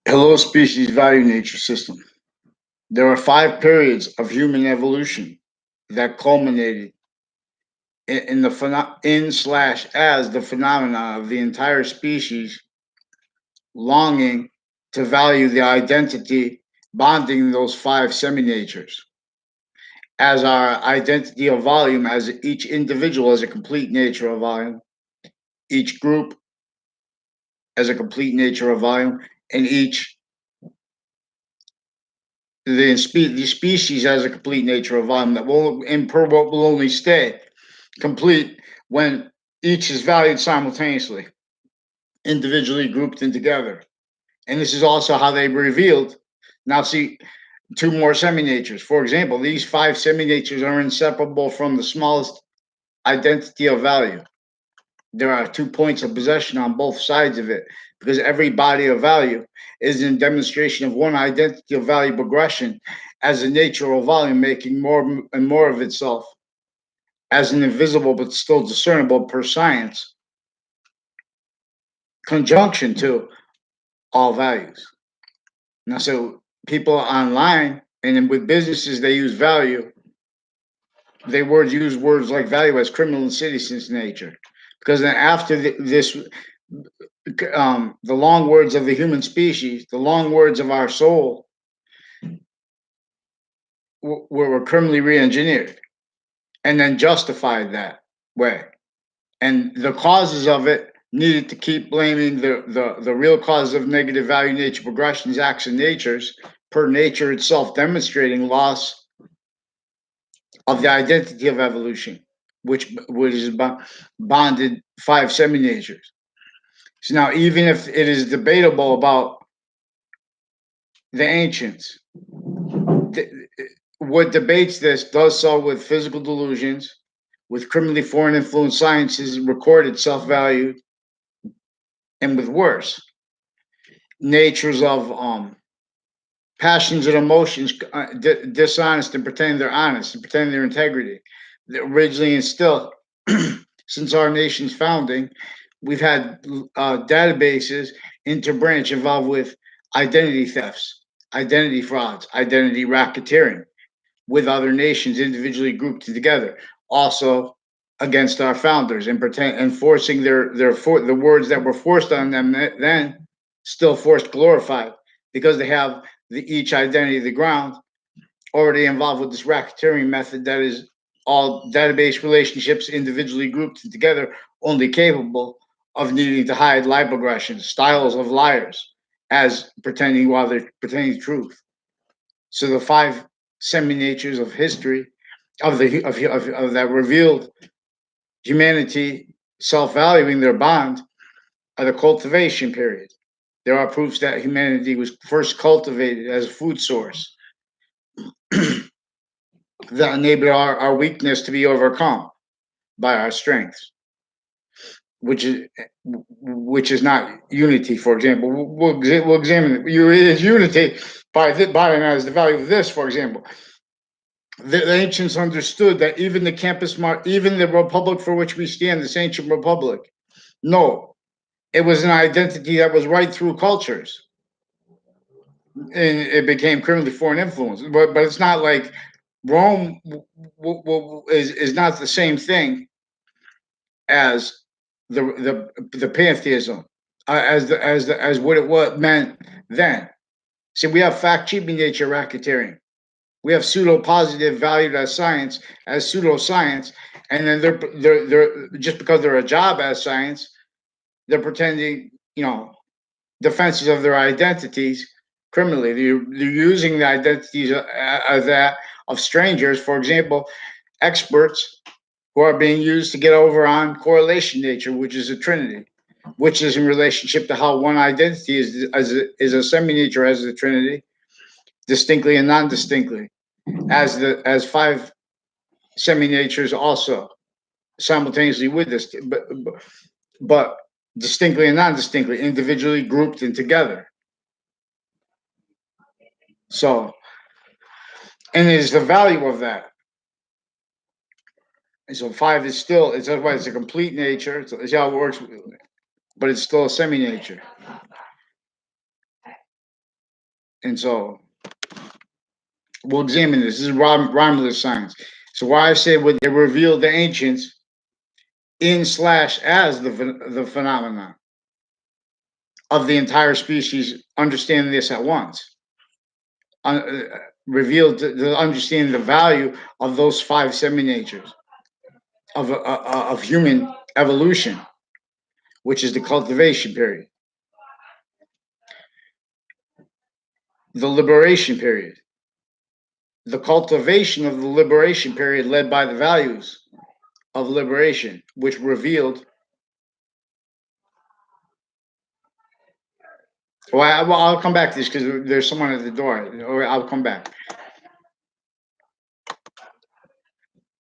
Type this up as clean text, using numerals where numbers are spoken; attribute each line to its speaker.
Speaker 1: Hello, species value nature system. There are 5 periods of human evolution that culminated in the in slash as the phenomena of the entire species longing to value the identity bonding those 5 semi-natures as our identity of volume, as each individual as a complete nature of volume, each group as a complete nature of volume, and each the species has a complete nature of volume that will in per what will only stay complete when each is valued simultaneously, individually grouped and together. And this is also how they revealed. Now, see, 2 more semi-natures. For example, these 5 semi-natures are inseparable from the smallest identity of value. There are 2 points of possession on both sides of it because every body of value is in demonstration of one identity of value progression as a nature of volume, making more and more of itself as an invisible but still discernible per science conjunction to all values. Now, so people online and with businesses, they use value. They use words like value as criminal and citizens nature, because then after this, the long words of the human species, the long words of our soul, were criminally re-engineered and then justified that way. And the causes of it needed to keep blaming the real cause of negative value nature progressions, acts and natures, per nature itself demonstrating loss of the identity of evolution, which is bonded 5 semi-natures. So now, even if it is debatable about the ancients, what debates this does so with physical delusions, with criminally foreign influenced sciences recorded self-value, and with worse natures of passions and emotions, dishonest and pretending they're honest and pretending their integrity. That originally and still, since our nation's founding, we've had databases interbranch involved with identity thefts, identity frauds, identity racketeering with other nations individually grouped together. Also against our founders and pretend and forcing the words that were forced on them then still forced glorified because they have each identity of the ground already involved with this racketeering method that is all database relationships individually grouped together, only capable of needing to hide lie progressions, styles of liars, as pretending while they're pretending truth. So the 5 semi-natures of history of that revealed humanity self-valuing their bond are the cultivation period. There are proofs that humanity was first cultivated as a food source that enabled our weakness to be overcome by our strengths, which is not unity. For example, we'll examine it. Is unity by as the value of this. For example, the ancients understood that even the campus even the republic for which we stand, this ancient republic, no, it was an identity that was right through cultures, and it became criminally foreign influence. But it's not like Rome is not the same thing as the pantheism, as what it meant then. See, we have fact cheaping nature racketeering. We have pseudo positive valued as science, as pseudo-science, and then they're just because they're a job as science, they're pretending, defenses of their identities criminally. They're using the identities of that of strangers, for example, experts who are being used to get over on correlation nature, which is a trinity, which is in relationship to how one identity is a semi-nature as a trinity, distinctly and non-distinctly, as 5 semi-natures also simultaneously with this, but distinctly and non-distinctly, individually grouped and together. So, and it is the value of that. And so 5 is that's why it's a complete nature. It's how it works, but it's still a semi-nature. And so we'll examine this. This is Romulus science. So why I said what they revealed the ancients in slash as the phenomenon of the entire species understanding this at once. Revealed the understanding the value of those 5 semi-natures of human evolution, which is the cultivation period, the liberation period, the cultivation of the liberation period led by the values of liberation, which revealed. Well, I'll come back to this because there's someone at the door, or I'll come back.